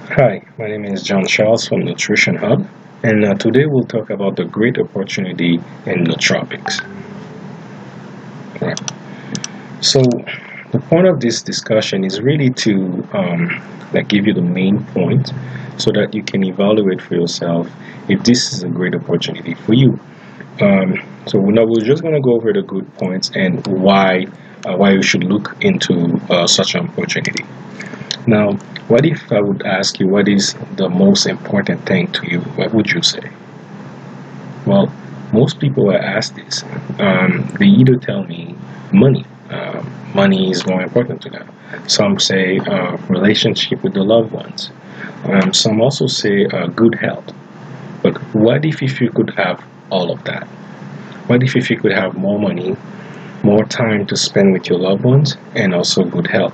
Hi, my name is John Charles from Nutrition Hub, and today we'll talk about the great opportunity in nootropics. Right. So, the point of this discussion is really to give you the main point, so that you can evaluate for yourself if this is a great opportunity for you. So we're just going to go over the good points and why you should look into such an opportunity. Now, what if I would ask you what is the most important thing to you? What would you say? Well, most people I ask this, they either tell me money. Money is more important to them. Some say relationship with the loved ones. Some also say good health. But what if you could have all of that? What if you could have more money, more time to spend with your loved ones, and also good health?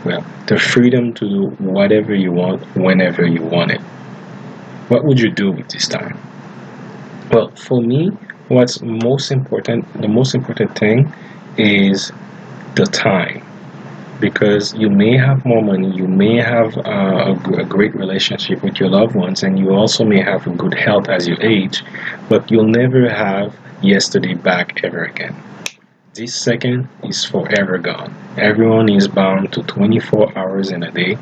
Well, the freedom to do whatever you want whenever you want it. What would you do with this time? Well, for me, the most important thing is the time. Because you may have more money, you may have a great relationship with your loved ones, and you also may have good health as you age, but you'll never have yesterday back ever again. This second is forever gone. Everyone is bound to 24 hours in a day,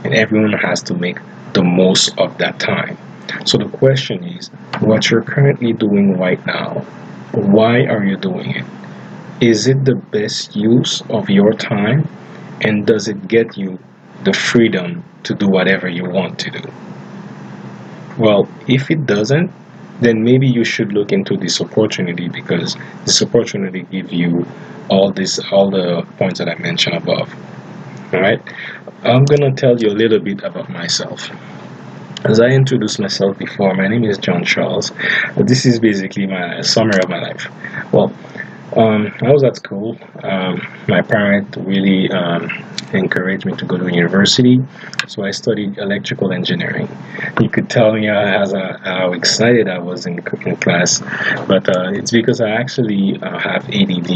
and everyone has to make the most of that time. So the question is, what you're currently doing right now, why are you doing it? Is it the best use of your time? And does it get you the freedom to do whatever you want to do? Well, if it doesn't, then maybe you should look into this opportunity, because this opportunity gives you all the points that I mentioned above. All right, I'm gonna tell you a little bit about myself. As I introduced myself before, my name is John Charles. This is basically my summary of my life. Well, I was at school. My parents really encouraged me to go to university, so I studied electrical engineering. You could tell me how excited I was in class, but it's because I actually have ADD,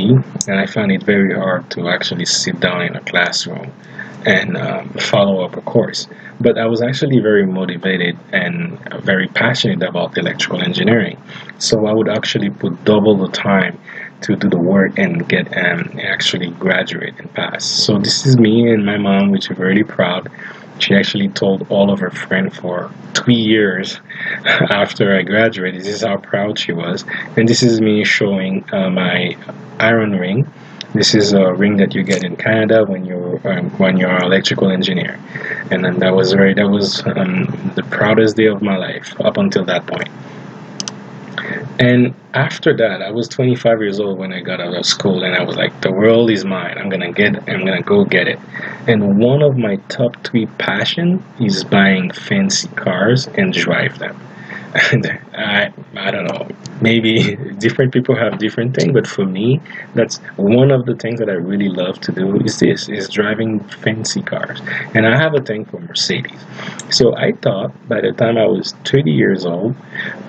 and I find it very hard to actually sit down in a classroom and follow up a course. But I was actually very motivated and very passionate about electrical engineering, so I would actually put double the time to do the work and get actually graduate and pass. So this is me and my mom, which is very proud. She actually told all of her friends for 2 years after I graduated. This is how proud she was. And this is me showing my iron ring. This is a ring that you get in Canada when you're an electrical engineer. And then that was the proudest day of my life up until that point. And after that, I was 25 years old when I got out of school, and I was like, the world is mine. I'm gonna go get it. And one of my top three passion is buying fancy cars and drive them. And I don't know, maybe different people have different things, but for me, that's one of the things that I really love to do is driving fancy cars. And I have a thing for Mercedes. So I thought by the time I was 30 years old,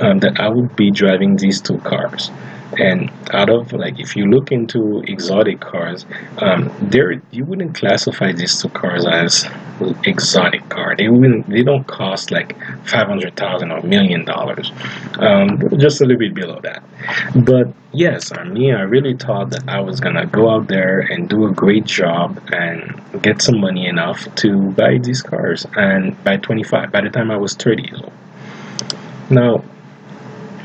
that I would be driving these two cars. And out of, like, if you look into exotic cars, you wouldn't classify these two cars as exotic car. They don't cost like 500,000 or $1 million. Just a little bit below that. But yes, I really thought that I was gonna go out there and do a great job and get some money enough to buy these cars. And by the time I was 30 years old. Now,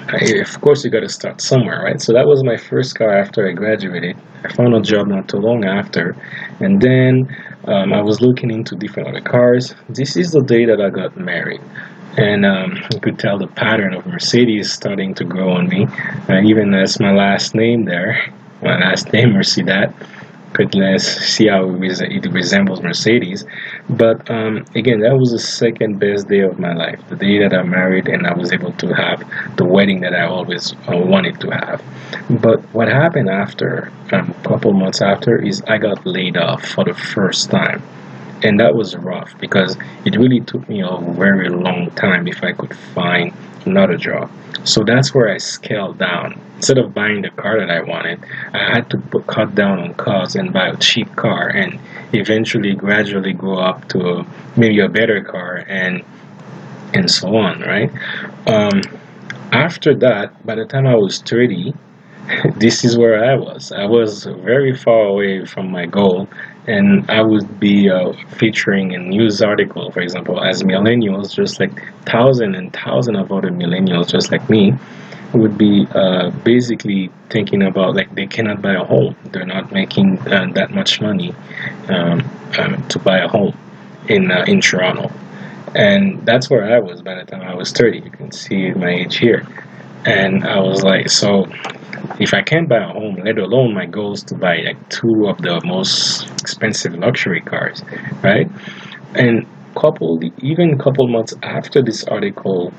of course, you got to start somewhere, right? So that was my first car after I graduated. I found a job not too long after, and then I was looking into different other cars. This is the day that I got married, and you could tell the pattern of Mercedes starting to grow on me. Even as my last name there, my last name Mercedes. Let's see how it resembles Mercedes. But again, that was the second best day of my life, the day that I married and I was able to have the wedding that I always wanted to have. But what happened after, a couple months after, is I got laid off for the first time. And that was rough, because it really took me a very long time if I could find another job. So that's where I scaled down. Instead of buying the car that I wanted, I had to cut down on costs and buy a cheap car, and eventually gradually go up to maybe a better car, and so on, right? Um, After that, by the time I was 30, this is where I was. I was very far away from my goal, and I would be featuring in news article, for example, as millennials, just like thousand and thousand of other millennials, just like me, would be basically thinking about like they cannot buy a home. They're not making that much money to buy a home in Toronto. And that's where I was by the time I was 30. You can see my age here. And I was like, so if I can't buy a home, let alone my goal is to buy like two of the most expensive luxury cars, right? And even a couple months after this article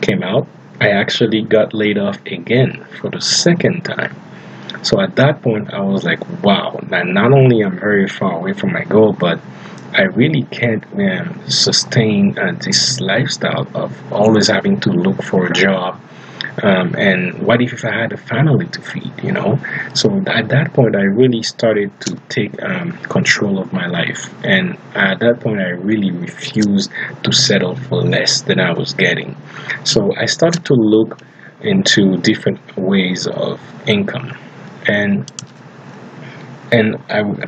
came out, I actually got laid off again for the second time. So at that point, I was like, wow, not only I'm very far away from my goal, but I really can't sustain this lifestyle of always having to look for a job. And what if I had a family to feed, you know? So at that point, I really started to take control of my life. And at that point, I really refused to settle for less than I was getting. So I started to look into different ways of income. And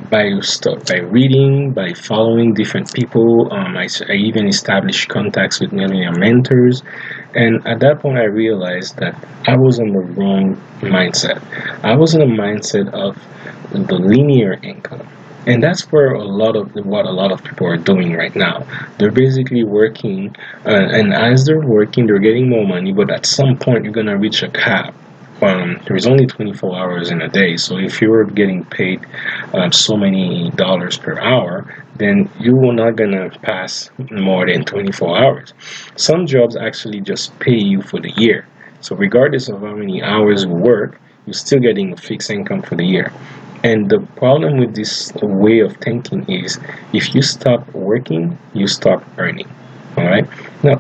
by reading, by following different people, I even established contacts with millionaire mentors. And at that point, I realized that I was in the wrong mindset. I was in a mindset of the linear income. And that's where what a lot of people are doing right now. They're basically working, and as they're working, they're getting more money, but at some point, you're going to reach a cap. There's only 24 hours in a day, so if you're getting paid so many dollars per hour, then you are not gonna pass more than 24 hours. Some jobs actually just pay you for the year, so regardless of how many hours you work, you're still getting a fixed income for the year. And the problem with this way of thinking is, if you stop working, you stop earning. All right. Now,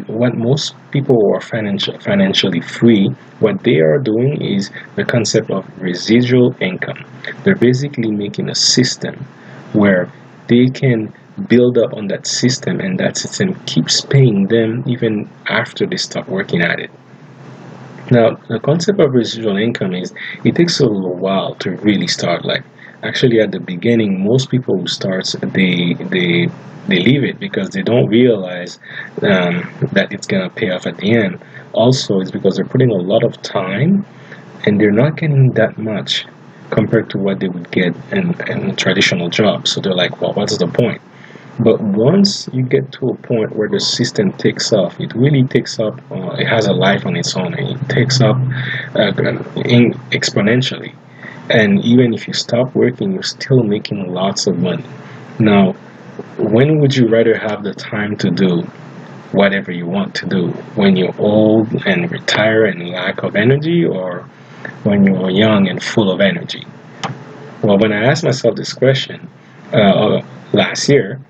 what most people who are financially free, what they are doing is the concept of residual income. They're basically making a system where they can build up on that system, and that system keeps paying them even after they stop working at it. Now, the concept of residual income is it takes a little while to really start. Like, actually, at the beginning, most people who start, they leave it because they don't realize that it's gonna pay off at the end. Also, it's because they're putting a lot of time, and they're not getting that much compared to what they would get in a traditional job. So they're like, well, what's the point? But once you get to a point where the system takes off, it really takes up, it has a life on its own, and it takes up exponentially. And even if you stop working, you're still making lots of money. Now, when would you rather have the time to do whatever you want to do? When you're old and retire and lack of energy, or when you're young and full of energy? Well, when I asked myself this question last year,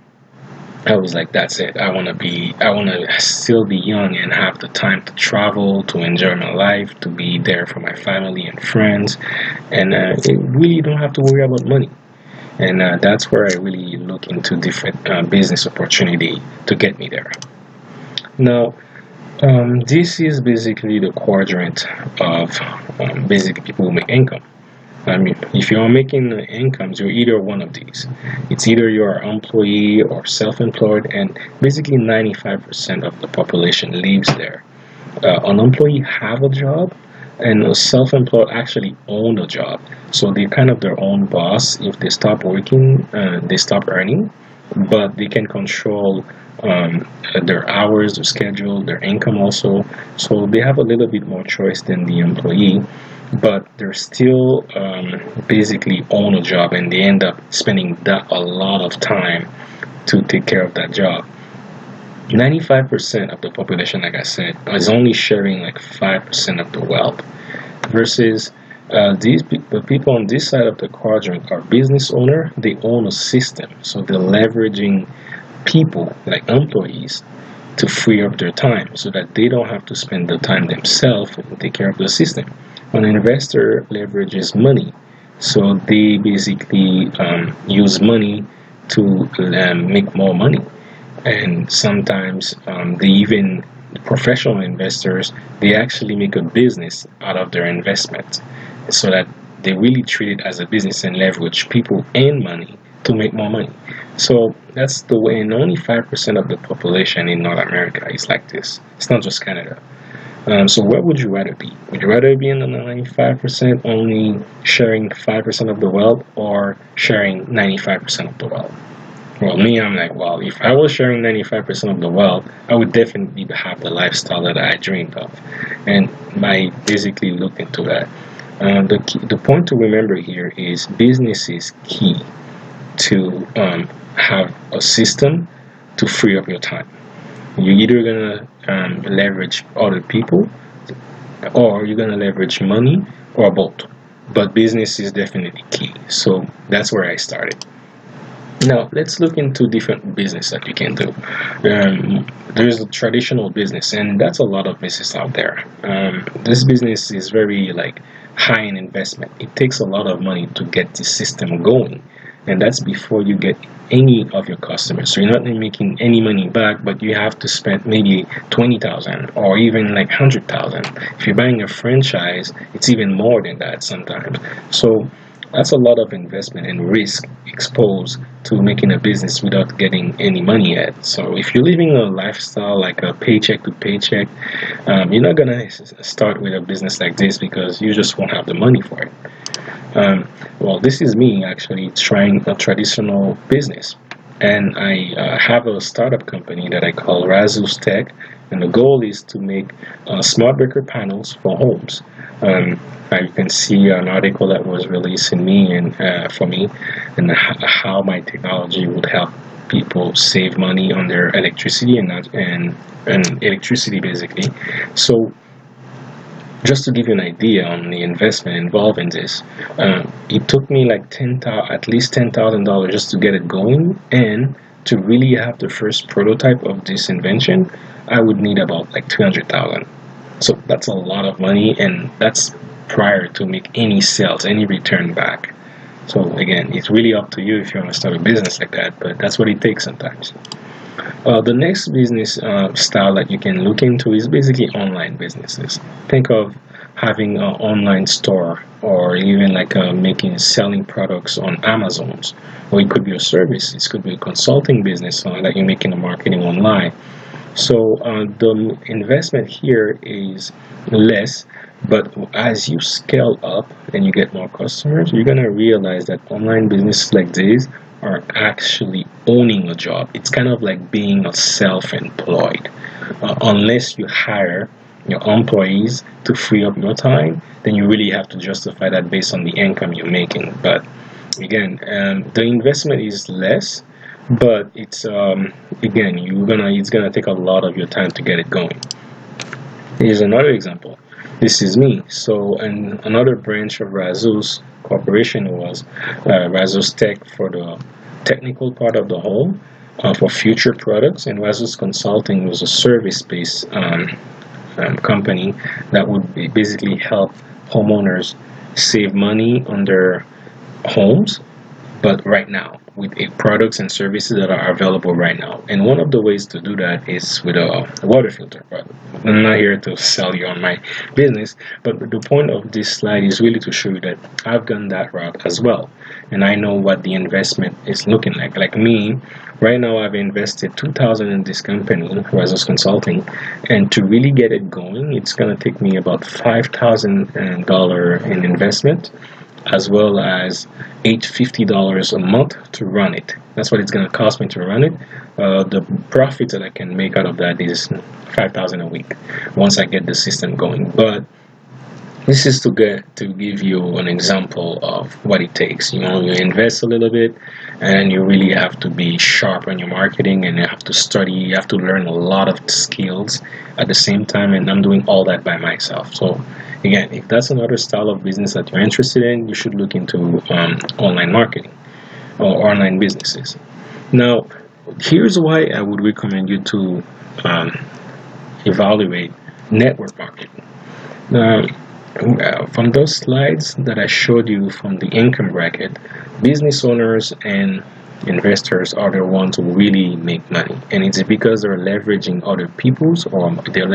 I was like, that's it. I want to still be young and have the time to travel, to enjoy my life, to be there for my family and friends, and it really don't have to worry about money. And that's where I really look into different business opportunity to get me there. Now, this is basically the quadrant of basically people who make income. I mean, if you're making incomes, you're either one of these. It's either you're an employee or self-employed, and basically 95% of the population lives there. An employee have a job, and a self-employed actually own a job. So they're kind of their own boss. If they stop working, they stop earning, but they can control their hours, their schedule, their income also. So they have a little bit more choice than the employee, but they're still basically own a job, and they end up spending a lot of time to take care of that job. 95% of the population, like I said, is only sharing like 5% of the wealth, versus the people on this side of the quadrant are business owner. They own a system, so they're leveraging people like employees to free up their time so that they don't have to spend the time themselves and take care of the system. An investor leverages money, so they basically use money to make more money. And sometimes they even, professional investors, they actually make a business out of their investment, so that they really treat it as a business and leverage people and money to make more money. So that's the way, and only 5% of the population in North America is like this. It's not just Canada. So where would you rather be? Would you rather be in the 95%, only sharing 5% of the wealth, or sharing 95% of the wealth? Well, me, I'm like, well, if I was sharing 95% of the wealth, I would definitely have the lifestyle that I dreamed of. And I basically looked into that. The point to remember here is business is key to have a system to free up your time. You're either gonna leverage other people, or you're gonna leverage money, or both. But business is definitely key. So that's where I started. Now let's look into different business that you can do. There's a traditional business, and that's a lot of business out there. This business is very like high in investment. It takes a lot of money to get the system going, and that's before you get any of your customers. So you're not making any money back, but you have to spend maybe 20,000 or even like 100,000. If you're buying a franchise, it's even more than that sometimes. So that's a lot of investment and risk exposed to making a business without getting any money yet. So if you're living a lifestyle like a paycheck to paycheck, you're not gonna start with a business like this because you just won't have the money for it. Well, this is me actually trying a traditional business, and I have a startup company that I call Razus Tech, and the goal is to make smart breaker panels for homes. You can see an article that was released in me and for me, and how my technology would help people save money on their electricity and electricity basically. So just to give you an idea on the investment involved in this, it took me like at least $10,000 just to get it going, and to really have the first prototype of this invention, I would need about like 200,000. So that's a lot of money, and that's prior to make any sales, any return back. So again, it's really up to you if you want to start a business like that, but that's what it takes sometimes. The next business style that you can look into is basically online businesses. Think of having an online store, or even like selling products on Amazon's, or it could be a service. It could be a consulting business that you're making a marketing online. So the investment here is less, but as you scale up and you get more customers, you're gonna realize that online businesses like this are actually owning a job. It's kind of like being a self-employed. Unless you hire your employees to free up your time, then you really have to justify that based on the income you're making. But again, the investment is less, but it's again, it's gonna take a lot of your time to get it going. Here's another example. This is me. So, and another branch of Razus Corporation was Razus Tech for the technical part of the home, for future products, and Razus Consulting was a service-based company that would basically help homeowners save money on their homes, but right now, with products and services that are available right now. And one of the ways to do that is with a water filter product. I'm not here to sell you on my business, but the point of this slide is really to show you that I've gone that route as well, and I know what the investment is looking like. Like me, right now I've invested $2,000 in this company, Razus Consulting, and to really get it going, it's going to take me about $5,000 in investment, as well as $850 a month to run it. That's what it's going to cost me to run it. The profit that I can make out of that is $5,000 a week once I get the system going. But this is to give you an example of what it takes. You invest a little bit, and you really have to be sharp on your marketing, and you have to study. You have to learn a lot of skills at the same time, and I'm doing all that by myself. So again, if that's another style of business that you're interested in, you should look into online marketing or online businesses. Now, here's why I would recommend you to um, evaluate network marketing. Now, from those slides that I showed you from the income bracket, business owners and investors are the ones who really make money, and it's because they're leveraging other people's, or they're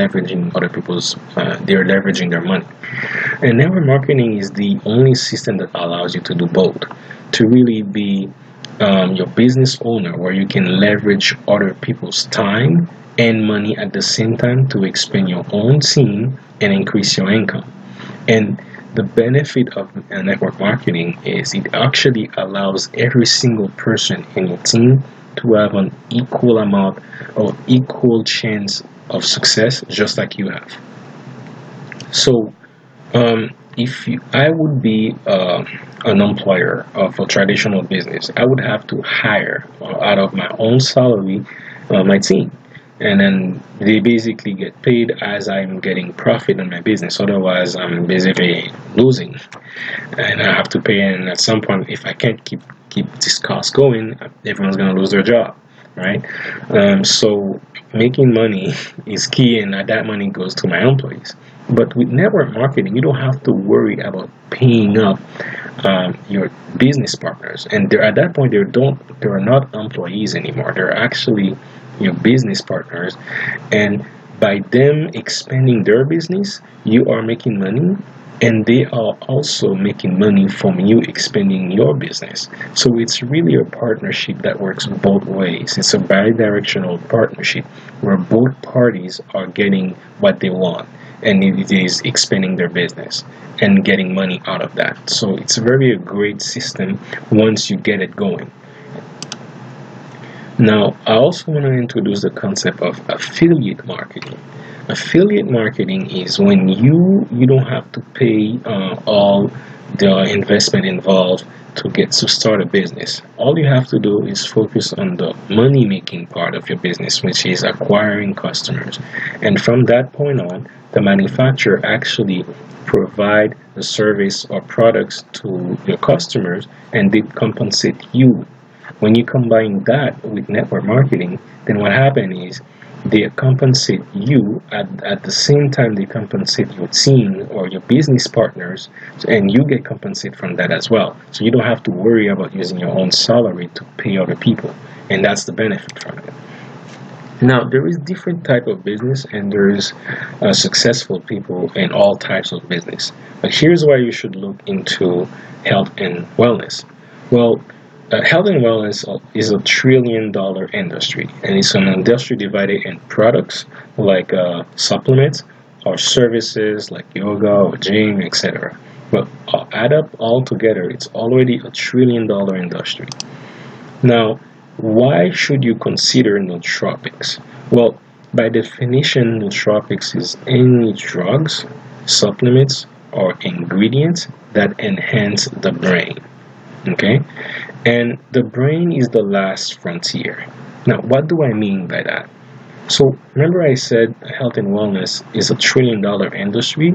leveraging their money. And network marketing is the only system that allows you to do both, to really be your business owner, where you can leverage other people's time and money at the same time to expand your own team and increase your income. And the benefit of network marketing is it actually allows every single person in your team to have an equal amount or equal chance of success, just like you have. So, I would be an employer of a traditional business, I would have to hire out of my own salary my team, and then they basically get paid as I'm getting profit in my business. Otherwise, I'm basically losing, and I have to pay. And at some point, if I can't keep this cost going, everyone's gonna lose their job, right? So making money is key, and that money goes to my employees. But with network marketing, you don't have to worry about paying up your business partners, and at that point they are not employees anymore. They're actually your business partners, and by them expanding their business, you are making money, and they are also making money from you expanding your business. So it's really a partnership that works both ways. It's a bi-directional partnership where both parties are getting what they want, and it is expanding their business and getting money out of that. So it's a very great system once you get it going. Now, I also want to introduce the concept of affiliate marketing. Affiliate marketing is when you don't have to pay all the investment involved to start a business. All you have to do is focus on the money making part of your business, which is acquiring customers. And from that point on, the manufacturer actually provide the service or products to your customers, and they compensate you. When you combine that with network marketing, then what happens is they compensate you at the same time they compensate your team or your business partners, and you get compensated from that as well. So you don't have to worry about using your own salary to pay other people, and that's the benefit from it. Now, there is different type of business, and there is successful people in all types of business. But here's why you should look into health and wellness. Well, health and wellness is a $1 trillion industry, and it's an industry divided in products like supplements or services like yoga or gym, etc. But add up all together, it's already a $1 trillion industry. Now, why should you consider nootropics? Well, by definition, nootropics is any drugs, supplements, or ingredients that enhance the brain. Okay? And the brain is the last frontier. Now, what do I mean by that? So, remember I said health and wellness is a $1 trillion industry?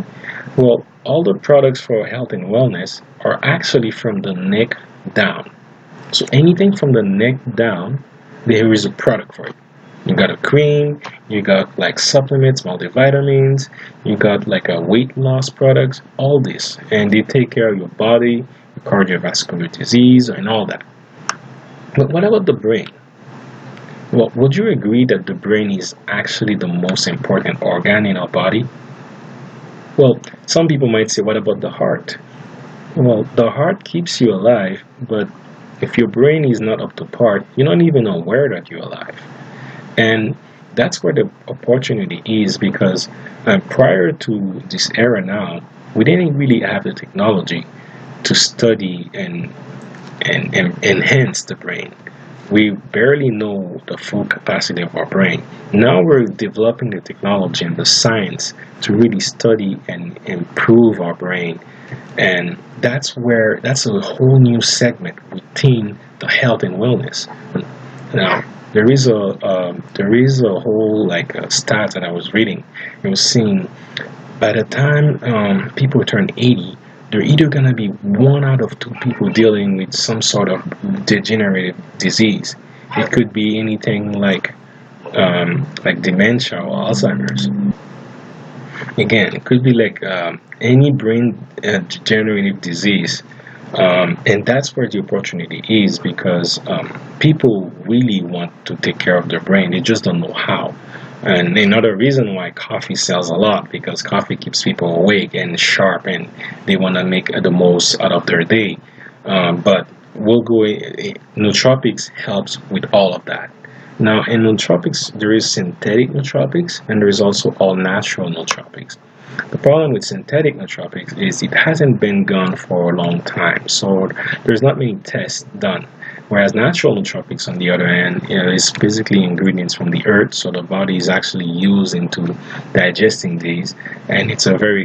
Well, all the products for health and wellness are actually from the neck down. So, anything from the neck down, there is a product for it. You got a cream, you got like supplements, multivitamins, you got like a weight loss products, all this. And they take care of your body, cardiovascular disease, and all that. But what about the brain? Well, would you agree that the brain is actually the most important organ in our body? Well, some people might say, what about the heart? Well, the heart keeps you alive, but if your brain is not up to par, you're not even aware that you're alive. And that's where the opportunity is, because prior to this era now, we didn't really have the technology to study and enhance the brain. We barely know the full capacity of our brain. Now we're developing the technology and the science to really study and improve our brain. And that's a whole new segment within the health and wellness. Now, there is a whole stat that I was reading. It was saying by the time people turn 80, they're either going to be 1 out of 2 people dealing with some sort of degenerative disease. It could be anything like like dementia or Alzheimer's. Again, it could be like any brain degenerative disease. And that's where the opportunity is, because people really want to take care of their brain. They just don't know how. And another reason why coffee sells a lot, because coffee keeps people awake and sharp, and they want to make the most out of their day. But nootropics helps with all of that. Now, in nootropics, there is synthetic nootropics, and there is also all natural nootropics. The problem with synthetic nootropics is it hasn't been done for a long time, so there's not many tests done. Whereas natural nootropics, on the other hand, is basically ingredients from the earth, so the body is actually used into digesting these, and it's a very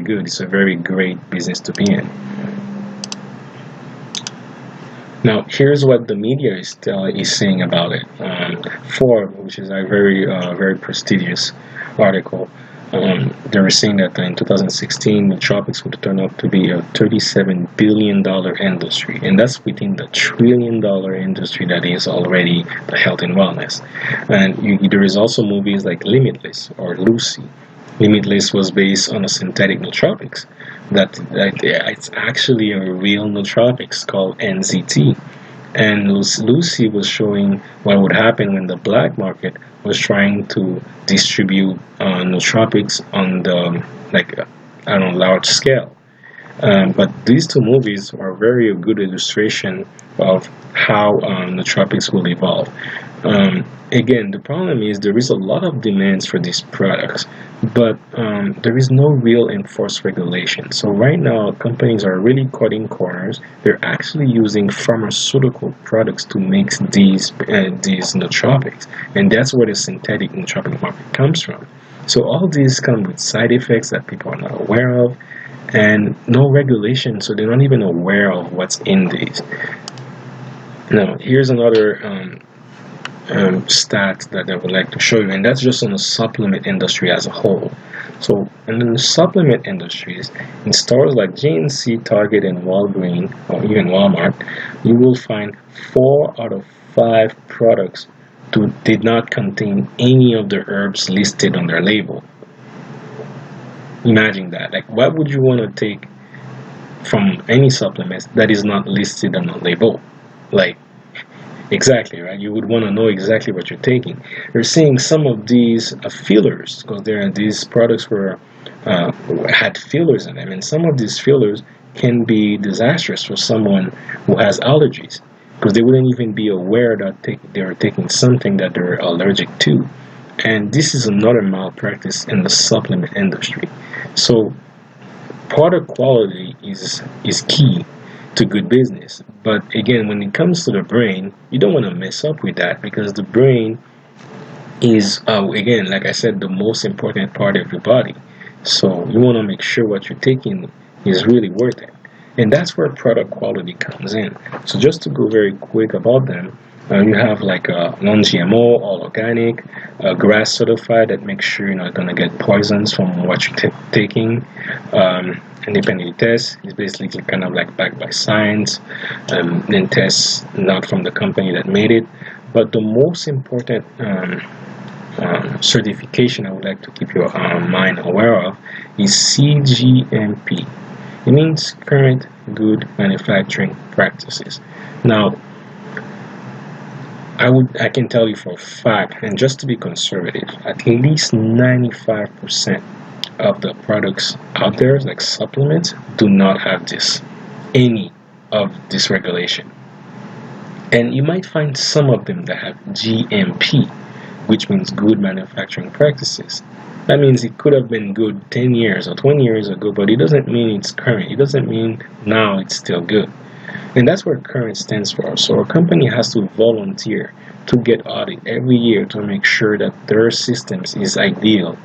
great business to be in. Now, here's what the media is saying about it. Forbes, which is a very prestigious article, they were saying that in 2016, nootropics would turn out to be a $37 billion industry, and that's within the $1 trillion industry that is already the health and wellness. And there is also movies like Limitless or Lucy. Limitless was based on a synthetic nootropics. It's actually a real nootropics called NZT. And Lucy was showing what would happen when the black market was trying to distribute nootropics on the large scale. But these two movies are very good illustration of how nootropics will evolve. Again, the problem is there is a lot of demands for these products, but there is no real enforced regulation. So right now, companies are really cutting corners. They're actually using pharmaceutical products to make these nootropics, and that's where the synthetic nootropic market comes from. So all these come with side effects that people are not aware of, and no regulation, so they're not even aware of what's in these. Now, here's another stat that I would like to show you, and that's just on the supplement industry as a whole. So in the supplement industries, in stores like GNC, Target, and Walgreens, or even Walmart, you will find 4 out of 5 products did not contain any of the herbs listed on their label. Imagine that. Like, what would you want to take from any supplements that is not listed on the label? Like, exactly, right? You would want to know exactly what you're taking. You're seeing some of these fillers, because these products had fillers in them, and some of these fillers can be disastrous for someone who has allergies, because they wouldn't even be aware that they are taking something that they're allergic to. And this is another malpractice in the supplement industry. So product quality is key to good business. But again, when it comes to the brain, you don't want to mess up with that, because the brain is, again, like I said, the most important part of your body. So you want to make sure what you're taking is really worth it. And that's where product quality comes in. So just to go very quick about them, you have like a non-GMO, all organic, grass certified, that makes sure you're not going to get poisons from what you're taking. Independent test is basically kind of like backed by science, and tests not from the company that made it. But the most important certification I would like to keep your mind aware of is CGMP. It means Current Good Manufacturing Practices. Now, I can tell you for a fact, and just to be conservative, at least 95% of the products out there, like supplements, do not have any of this regulation. And you might find some of them that have GMP, which means Good Manufacturing Practices. That means it could have been good 10 years or 20 years ago, but it doesn't mean it's current. It doesn't mean now it's still good. And that's what current stands for. So a company has to volunteer to get audited every year to make sure that their systems is ideal,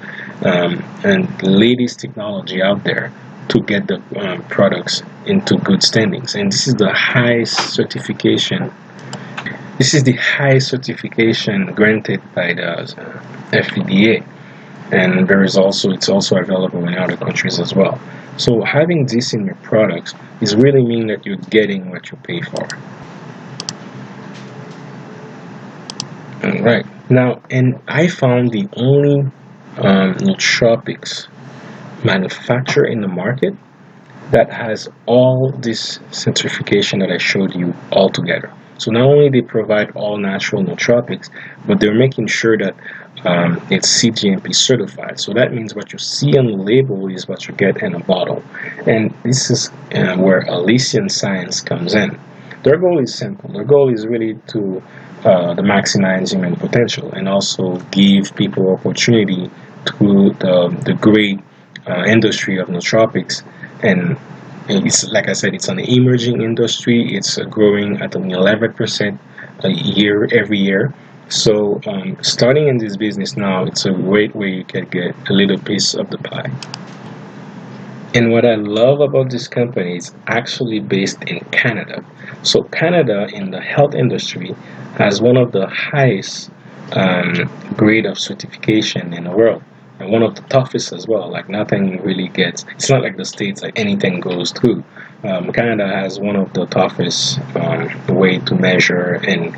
and the latest technology out there to get the products into good standings. And this is the highest certification. This is the highest certification granted by the FDA. And it's also available in other countries as well. So having this in your products is really mean that you're getting what you pay for. All right. Now, and I found the only nootropics manufacturer in the market that has all this certification that I showed you all together. So not only they provide all natural nootropics, but they're making sure that it's CGMP certified. So that means what you see on the label is what you get in a bottle. And this is where Elysian Science comes in. Their goal is simple. Their goal is really to maximize human potential and also give people opportunity to the great industry of nootropics. And it's like I said, it's an emerging industry. It's growing at an 11% a year every year. So starting in this business now, it's a great way you can get a little piece of the pie. And what I love about this company is actually based in Canada. So Canada in the health industry has one of the highest grade of certification in the world. And one of the toughest as well. Like nothing really gets, it's not like the States, like anything goes through. Canada has one of the toughest way to measure and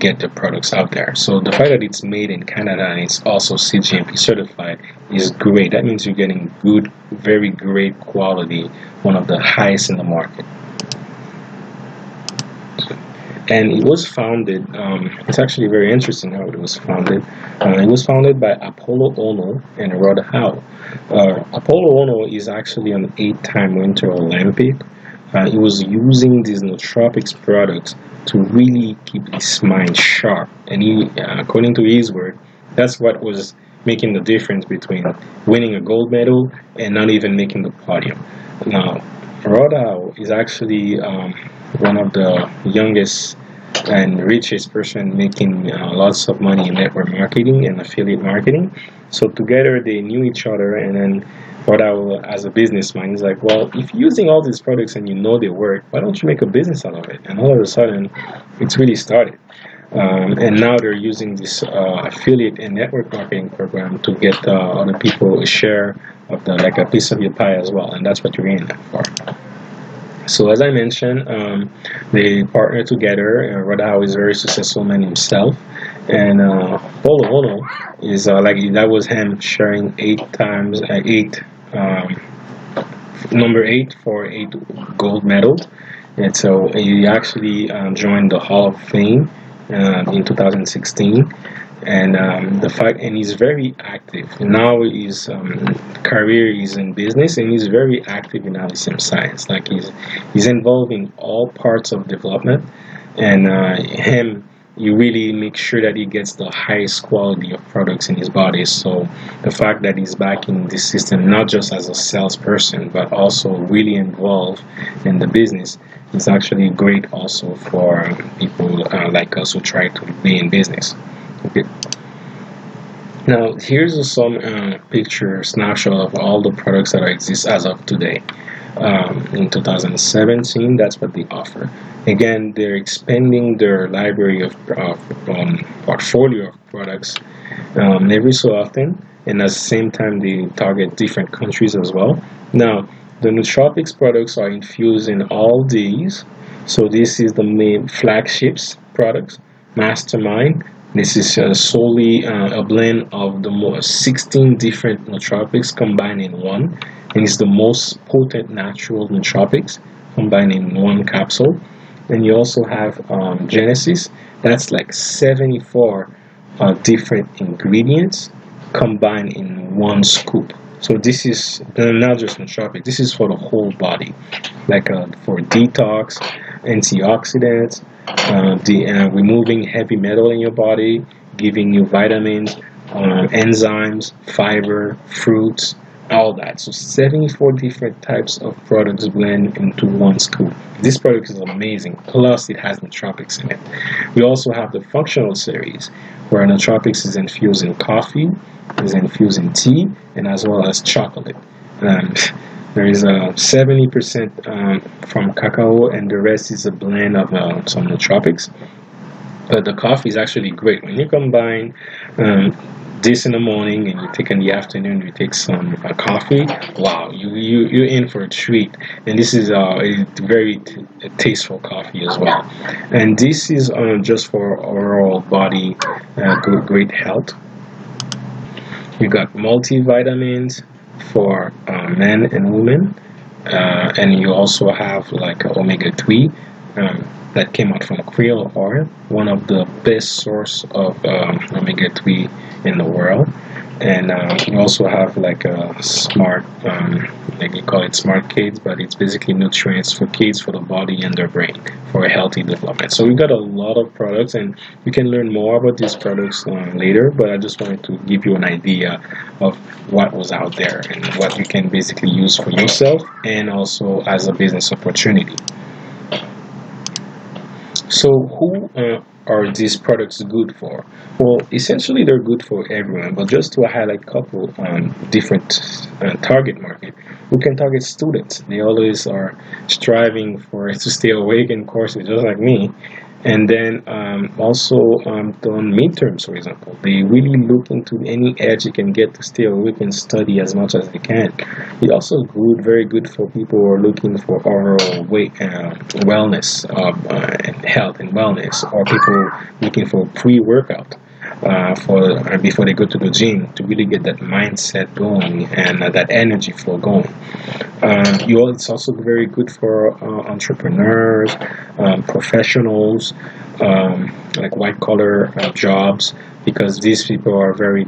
get the products out there. So the fact that it's made in Canada and it's also CGMP certified is great. That means you're getting good, very great quality, one of the highest in the market. And it was founded, it's actually very interesting how it was founded. It was founded by Apollo Ono and Rod Howe. Apollo Ono is actually an 8-time Winter Olympic. He was using these nootropics products to really keep his mind sharp. And he, according to his word, that's what was making the difference between winning a gold medal and not even making the podium. Now, Rod Howe is actually one of the youngest and richest person making lots of money in network marketing and affiliate marketing. So together they knew each other, and then Rod Howe, as a businessman, he's like, well, if you're using all these products and you know they work, why don't you make a business out of it? And all of a sudden, it's really started. And now they're using this affiliate and network marketing program to get other people a share of like a piece of your pie as well, and that's what you're in that for. So as I mentioned, they partner together. Rod Howe is a very successful man himself, and Polo Ono is like that was him sharing number 8 for 8 gold medals, and so he actually joined the Hall of Fame in 2016. And he's very active now. His career is in business, and he's very active in Elysium Science. Like he's involved in all parts of development, and you really make sure that he gets the highest quality of products in his body. So the fact that he's back in this system, not just as a salesperson, but also really involved in the business, is actually great also for people like us who try to be in business. Okay. Now here's some picture snapshot of all the products that exist as of today. In 2017, that's what they offer. Again, they're expanding their library of portfolio of products every so often, and at the same time they target different countries as well. Now the nootropics products are infused in all these. So this is the main flagships products. Mastermind. This is solely a blend of the 16 different nootropics combined in one, and it's the most potent natural nootropics combined in one capsule. And you also have Genesis. That's like 74 different ingredients combined in one scoop. So this is not just nootropic. This is for the whole body, like for detox, antioxidants, removing heavy metal in your body, giving you vitamins, enzymes, fiber, fruits, all that. So 74 different types of products blend into one scoop. This product is amazing. Plus, it has nootropics in it. We also have the functional series, where nootropics is infused in coffee, is infused in tea, and as well as chocolate. There is a 70% from cacao, and the rest is a blend of some nootropics. But the coffee is actually great when you combine this in the morning and you take in the afternoon, you take some coffee. Wow, you're in for a treat. And this is a very tasteful coffee as well. And this is just for overall body great health. You got multivitamins for men and women, and you also have like omega-3 that came out from krill oil, one of the best source of omega-3 in the world. And you also have like a smart, like you call it smart kids, but it's basically nutrients for kids, for the body and their brain, for a healthy development. So we've got a lot of products, and you can learn more about these products later, but I just wanted to give you an idea of what was out there and what you can basically use for yourself and also as a business opportunity. So who are these products good for? Well, essentially they're good for everyone, but just to highlight a couple different target market, we can target students. They always are striving for to stay awake in courses, just like me. And then also on midterms, for example, they really look into any edge you can get to stay awake and study as much as they can. It's also good, very good for people who are looking for oral weight wellness, and health and wellness, or people looking for pre-workout before they go to the gym, to really get that mindset going and that energy flow going. It's also very good for entrepreneurs, professionals, like white collar jobs, because these people are very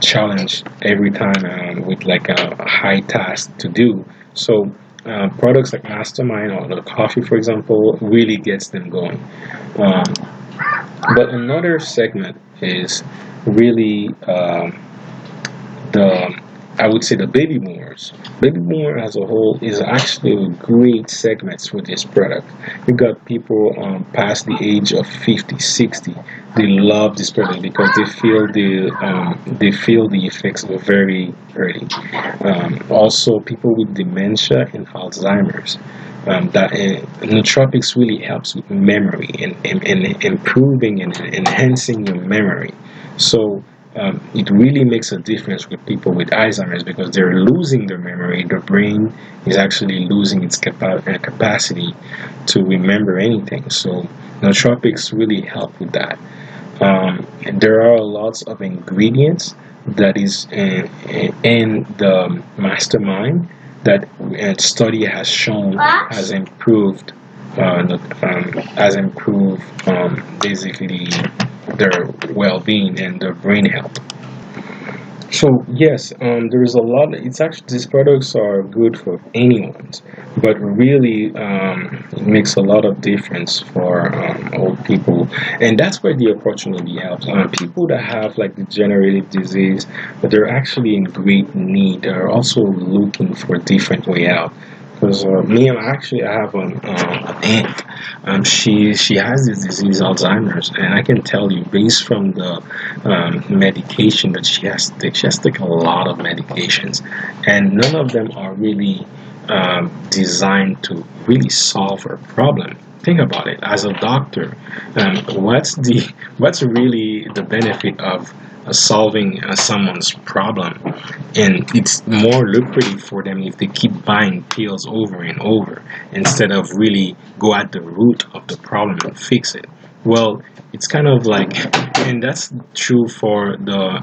challenged every time with like a high task to do. So products like Mastermind or the coffee, for example, really gets them going. But another segment is really I would say the baby boomers. Baby boomer as a whole is actually a great segment for this product. You got people past the age of 50, 60. They love this product because they feel the effects very early. Also, people with dementia and Alzheimer's. Nootropics really helps with memory and improving and enhancing your memory. So it really makes a difference with people with Alzheimer's because they're losing their memory. Their brain is actually losing its capacity to remember anything. So nootropics really help with that. There are lots of ingredients that is in the Mastermind that study has shown has improved basically their well-being and their brain health. So yes, there is a lot. It's actually these products are good for anyone, but really it makes a lot of difference for old people, and that's where the opportunity helps. People that have like degenerative disease, but they're actually in great need. They're also looking for a different way out. Because I have an aunt. She has this disease, Alzheimer's, and I can tell you, based from the medication that she has to take a lot of medications, and none of them are really designed to really solve her problem. Think about it. As a doctor, what's really the benefit of solving someone's problem? And it's more lucrative for them if they keep buying pills over and over instead of really go at the root of the problem and fix it. Well, it's kind of like, and that's true for the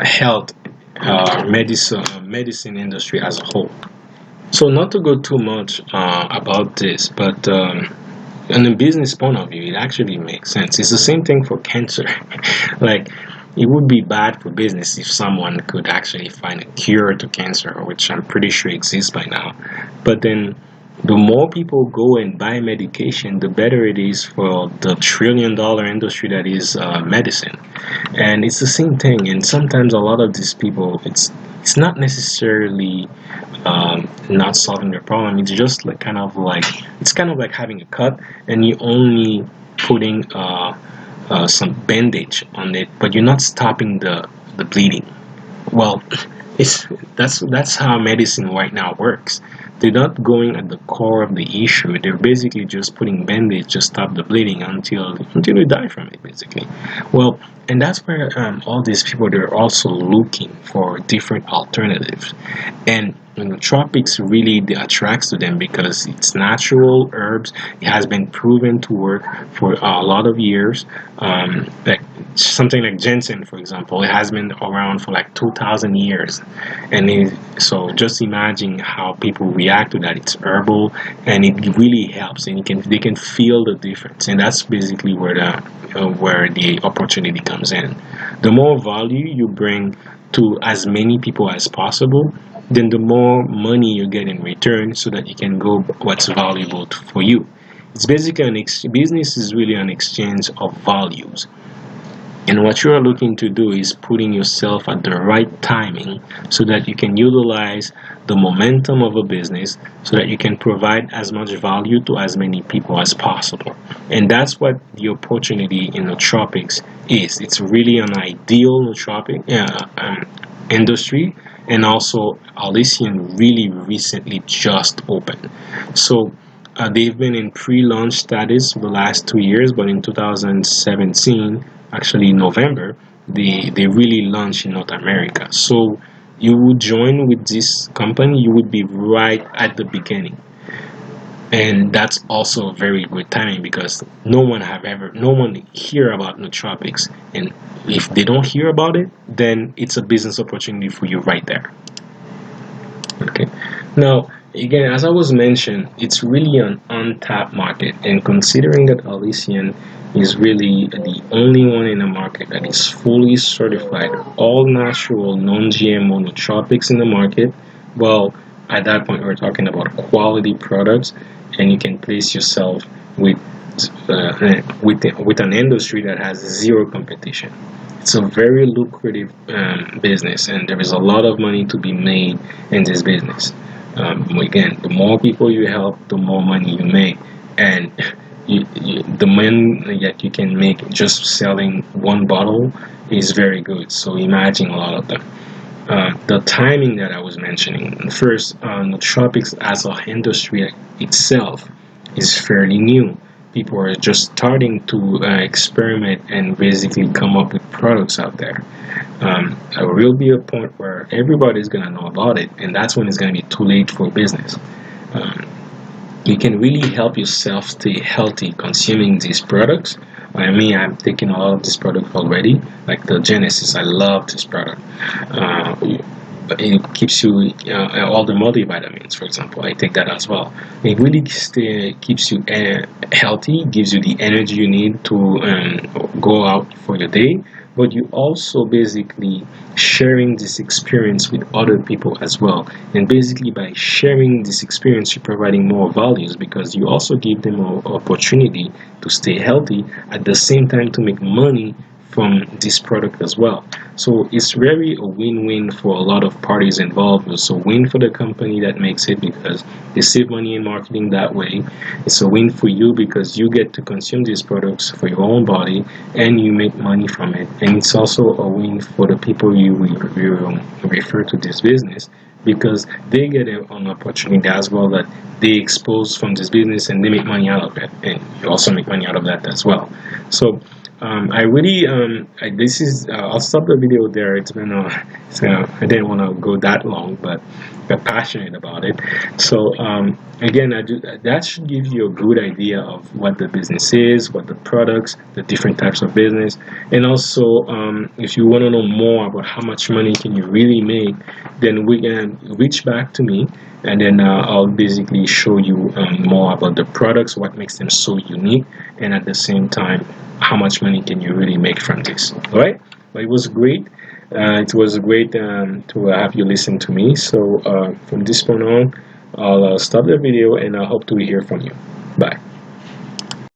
health medicine industry as a whole. So not to go too much about this, but on a business point of view, it actually makes sense. It's the same thing for cancer. Like, it would be bad for business if someone could actually find a cure to cancer, which I'm pretty sure exists by now. But then the more people go and buy medication, the better it is for the trillion-dollar industry that is medicine. And it's the same thing. And sometimes a lot of these people, it's not necessarily not solving their problem. It's just like kind of like having a cut, and you only putting some bandage on it, but you're not stopping the bleeding. Well, that's how medicine right now works. they're not going at the core of the issue. They're basically just putting band-aids to stop the bleeding until you die from it, basically. Well, and that's where all these people, they're also looking for different alternatives. And nootropics really attracts to them because it's natural herbs. It has been proven to work for a lot of years. Like something like ginseng, for example, it has been around for like 2,000 years. And so just imagine how people react to that. It's herbal and it really helps, and they can feel the difference. And that's basically where the opportunity comes in. The more value you bring to as many people as possible, then the more money you get in return, so that you can go what's valuable for you. It's basically business is really an exchange of values. And what you are looking to do is putting yourself at the right timing so that you can utilize the momentum of a business so that you can provide as much value to as many people as possible. And that's what the opportunity in nootropics is. It's really an ideal nootropic industry. And also, Elysian really recently just opened. So they've been in pre-launch status for the last 2 years, but in 2017, actually November, they really launched in North America. So you would join with this company, you would be right at the beginning. And that's also very good timing because no one hear about nootropics, and if they don't hear about it, then it's a business opportunity for you right there. Okay, now again, as I was mentioned, it's really an untapped market, and considering that Elysian is really the only one in the market that is fully certified, all natural, non-GMO nootropics in the market, well, at that point we're talking about quality products, and you can place yourself with an industry that has zero competition. It's a very lucrative business, and there is a lot of money to be made in this business. Again, the more people you help, the more money you make, and the money that you can make just selling one bottle is very good. So imagine a lot of them. The timing that I was mentioning, first, nootropics as an industry itself is fairly new. People are just starting to experiment and basically come up with products out there. There will be a point where everybody's going to know about it, and that's when it's going to be too late for business. You can really help yourself stay healthy consuming these products. I mean, I'm taking a lot of this product already, like the Genesis. I love this product. It keeps you all the multivitamins, for example. I take that as well. It really keeps you healthy, gives you the energy you need to go out for your day. But you also basically sharing this experience with other people as well. And basically by sharing this experience, you're providing more values because you also give them an opportunity to stay healthy at the same time to make money from this product as well. So it's really a win-win for a lot of parties involved. It's a win for the company that makes it because they save money in marketing that way. It's a win for you because you get to consume these products for your own body and you make money from it. And it's also a win for the people you refer to this business because they get an opportunity as well that they expose from this business and they make money out of it. And you also make money out of that as well. So I really I'll stop the video there. It's been I didn't want to go that long, but I'm passionate about it. So again, that should give you a good idea of what the business is, what the products, the different types of business, and also if you want to know more about how much money can you really make, then we can reach back to me, and then I'll basically show you more about the products, what makes them so unique, and at the same time, how much money can you really make from this. All right, but it was great. It was great to have you listen to me. So from this point on, I'll stop the video and I hope to hear from you. Bye.